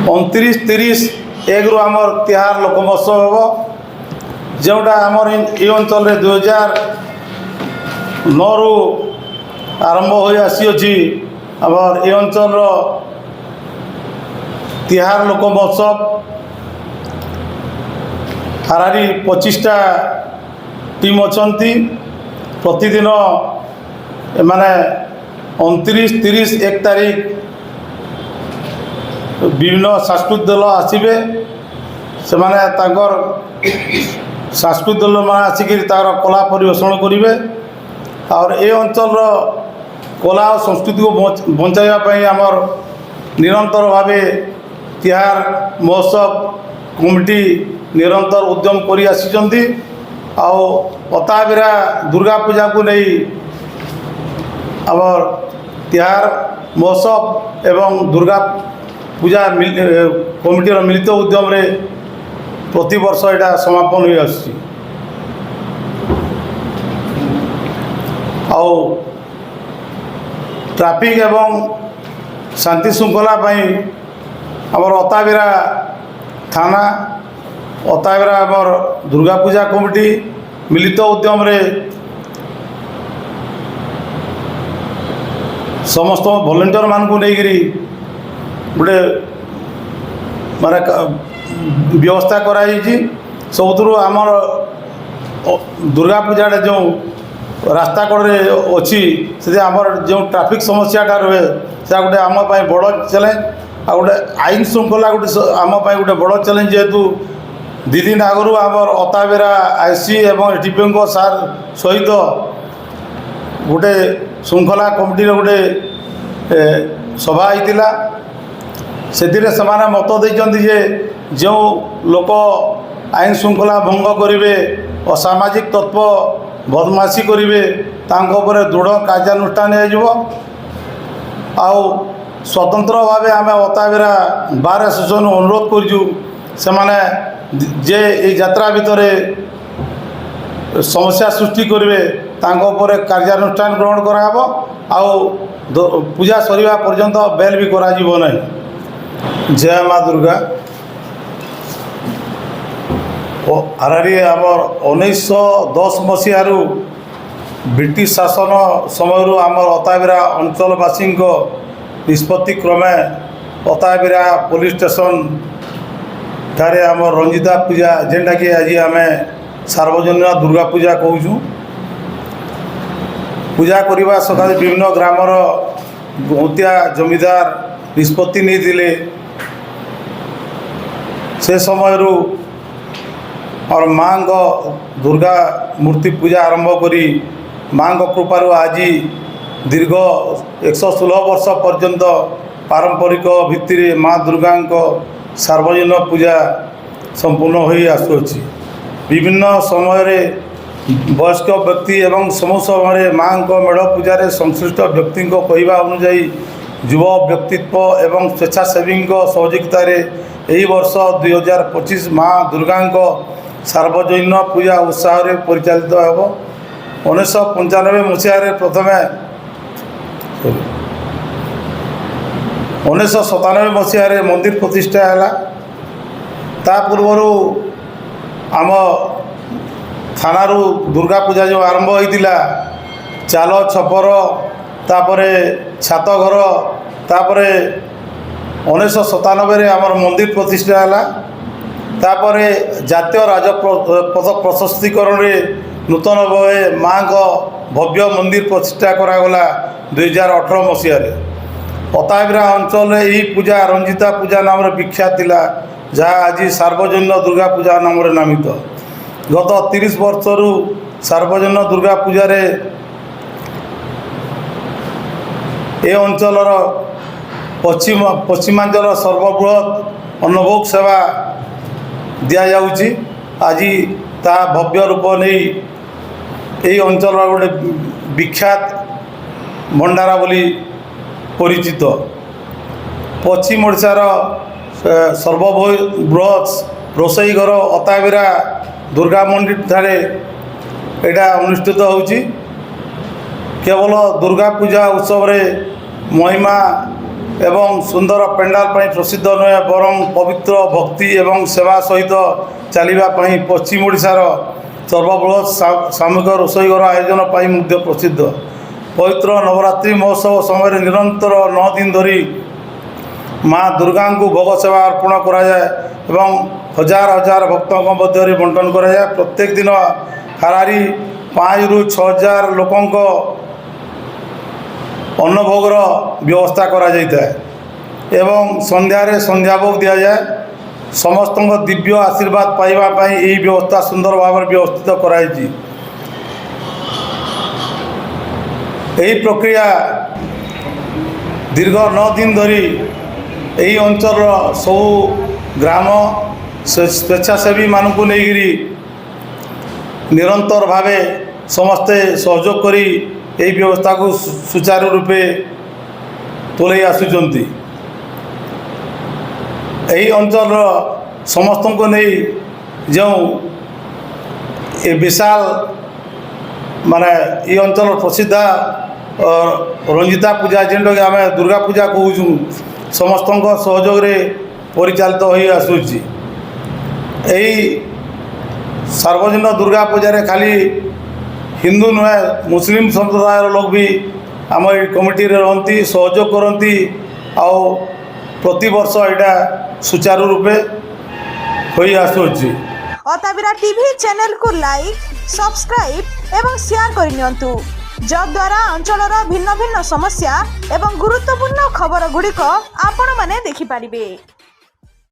29-30 रु आमर तिहार लोक महोत्सव हम जोटा आमर ये अंचल 2009 रु आरंभ हो आसी आमर ये अंचल तिहार लोक महोत्सव हारारी 25टा टीम अच्छी प्रतिदिन माने 29, 30, 1 तारीख विभिन्न सांस्कृतिक दल आसबे से सांस्कृतिक दल मैंने आसिक कला परिवेषण करेंगे और ये अंचल कला और संस्कृति को बचाइवाई आमर निरंतर भाव तिहार महोत्सव कमिटी निरंतर उद्यम कर अताबिरा दुर्गा पूजा को नहीं आमर तिहार महोत्सव एवं दुर्गा पूजा कमिटीर मिलित उद्यम रे प्रति वर्ष यहाँ समापन हो ट्रैफिक एवं शांति श्रृंखला आमर अताबिरा थाना अताबिरा आमर दुर्गा पूजा कमिटी मिलित उद्यम रे समस्त वॉलंटियर मान को लेकरी गोटे माने व्यवस्था कराई सबुठ आमर दुर्गा पूजा जो रास्ता कड़े अच्छी से आमर जो ट्रैफिक समस्याटा रहे से गोटे आम बड़ चैलेंज आ गोटे आईन श्रृंखला गोटे आम गोटे बड़ चैलेंज जेहेतु 2 दिन आगु आमर अताबिरा आईसी एवं एटीपी सार सहित गोटे श्रृंखला कमिटी गोटे सभा होता से मत देते जे जो लोक आईन श्रृंखला भंग करेंगे असामाजिक तत्व बदमाशी करेंगे दृढ़ कार्यानुष्ठान आउ स्वतंत्र भाव आम अताबिरा बार एसोसिएशन अनुरोध करूँ से जे यात्रा भितर समस्या सृष्टि करेंगे कार्यानुष्ठान ग्रहण कराब आउ पूजा सरीवा पर्यंत बेल भी करा नहीं। जय माँ दुर्गा। हारारी आमर 1910 मसीह ब्रिटिश शासन समय आमर अताबिरा अंचलवासी निष्पत्ति क्रमे अताबिरा पुलिस स्टेशन ठारे आमर रंजिता पूजा जेनटा कि आज आम सार्वजनिक दुर्गा पूजा कहूँ पूजा करने सकाशे विभिन्न ग्रामर गौतिया जमीदार निष्पत्ति नहीं से समय और माँ दुर्गा मूर्ति पूजा आरंभ करी माँ कृपार आज दीर्घ 116 वर्ष पर्यंत पारंपरिक भित्ति माँ दुर्गा सार्वजनिक पूजा संपूर्ण हो आसुअछि। विभिन्न समय वयस्क व्यक्ति एवं समूह समय माँ मेढ़ पूजा संश्लिष्ट व्यक्ति कहवा अनुजाई युव व्यक्तित्व एवं स्वेच्छासेवी सहयोगितार यही वर्ष 2025 माँ दुर्गा सार्वजनिक पूजा उत्साह परिचालित होब। 1995 मसीह प्रथम 1997 मसीह मंदिर प्रतिष्ठा है। ता पूर्वर आम थानारू दुर्गा पूजा जो आरंभ होता चाल छपर तापर छातघर तापर 1997 आमर मंदिर प्रतिष्ठा है। तापर जातीय राजपथ प्रशस्तीकरण नूतन भाव माँ भव्य मंदिर प्रतिष्ठा करागला 2018 मसीह। अताबिरा अंचल यही पूजा रंजिता पूजा नाम विख्यात थिला जहाँ आज सार्वजनिक दुर्गा पूजा नाम नामित। गत 30 वर्ष सार्वजनिक दुर्गा पूजा ए अंचल पश्चिमांचल सर्वबृहत अन्नभोग सेवा दि जाऊँगी। आज ता भव्य रूप नहीं यही अंचल गोटे विख्यात भंडारा बोली परिचित। पश्चिम ओडिशार सर्वबृहत रोसई घर अताबिरा दुर्गा मंदिर ठारे यहाँ अनुष्ठित होची। केवल दुर्गा पूजा उत्सव रे महिमा ଏବଂ ସୁନ୍ଦର ପେଣ୍ଡାଲ ପାଇଁ ପ୍ରସିଦ୍ଧ ନୁହେଁ ବରଂ ପବିତ୍ର ଭକ୍ତି ଏବଂ ସେବା ସହିତ ଚାଲିବା ପାଇଁ ପଶ୍ଚିମ ଓଡ଼ିଶାର ସର୍ବବୃହତ୍ ସାମୂହିକ ରୋଷେଇ ଘର ଆୟୋଜନ ପାଇଁ ମଧ୍ୟ ପ୍ରସିଦ୍ଧ। ପବିତ୍ର ନବରାତ୍ରି ମହୋତ୍ସବ ସମୟରେ ନିରନ୍ତର 9 ଦିନ ଧରି ମା ଦୁର୍ଗାଙ୍କୁ ଭୋଗ ସେବା ଅର୍ପଣ କରାଯାଏ ଏବଂ ହଜାର ହଜାର ଭକ୍ତଙ୍କ ମଧ୍ୟରେ ବଣ୍ଟନ କରାଯାଏ। ପ୍ରତ୍ୟେକ ଦିନ ହାରାହାରି 5,000 ରୁ 6,000 ଲୋକଙ୍କ ଅନ୍ନଭୋଗର ବ୍ୟବସ୍ଥା କରାଯାଇଥାଏ ଏବଂ ସନ୍ଧ୍ୟାରେ ସନ୍ଧ୍ୟାଭୋଗ ଦିଆଯାଏ। ସମସ୍ତଙ୍କ ଦିବ୍ୟ ଆଶୀର୍ବାଦ ପାଇବା ପାଇଁ ଏହି ବ୍ୟବସ୍ଥା ସୁନ୍ଦର ଭାବରେ ବ୍ୟବସ୍ଥିତ କରାଯାଇଛି। ଏହି ପ୍ରକ୍ରିୟା ଦୀର୍ଘ 9 ଦିନ ଧରି ଏହି ଅଞ୍ଚଳର ସବୁ ଗ୍ରାମ ସ୍ୱେଚ୍ଛାସେବୀମାନଙ୍କୁ ନେଇକରି ନିରନ୍ତର ଭାବେ ସମସ୍ତେ ସହଯୋଗ କରି ଏହି ବ୍ୟବସ୍ଥାକୁ ସୁଚାରୁ ରୂପେ ତୁଲେଇ ଆସୁଛନ୍ତି। ଏହି ଅଞ୍ଚଳର ସମସ୍ତଙ୍କୁ ନେଇ ଯେଉଁ ଏ ବିଶାଳ ମାନେ এই ଅଞ୍ଚଳର ପ୍ରସିଦ୍ଧ ରଞ୍ଜିତା ପୂଜା ଯେନ୍ଟାକି ଆମେ ଦୁର୍ଗା ପୂଜା କହୁଛୁ ସମସ୍ତଙ୍କ ସହଯୋଗରେ ପରିଚାଳିତ ହୋଇ ଆସୁଛି। ଏହି ସାର୍ବଜନୀନ ଦୁର୍ଗା ପୂଜାରେ ଖାଲି ହିନ୍ଦୁ ନୁହେଁ ମୁସଲିମ ସମ୍ପ୍ରଦାୟର ଲୋକ ବି ଆମ এই କମିଟିରେ ରହନ୍ତି ସହଯୋଗ କରନ୍ତି ଆଉ ପ୍ରତିବର୍ଷ ଏଇଟା ସୁଚାରୁ ରୂପେ ହୋଇ ଆସୁଅଛି। ଅତାବିରା ଟିଭି ଚ୍ୟାନେଲକୁ ଲାଇକ୍ ସବସ୍କ୍ରାଇବ୍ ଏବଂ ସେୟାର କରିନିଅନ୍ତୁ ଯଦ୍ୱାରା ଅଞ୍ଚଳର ଭିନ୍ନ ଭିନ୍ନ ସମସ୍ୟା ଏବଂ ଗୁରୁତ୍ୱପୂର୍ଣ୍ଣ ଖବର ଗୁଡ଼ିକ ଆପଣମାନେ ଦେଖିପାରିବେ।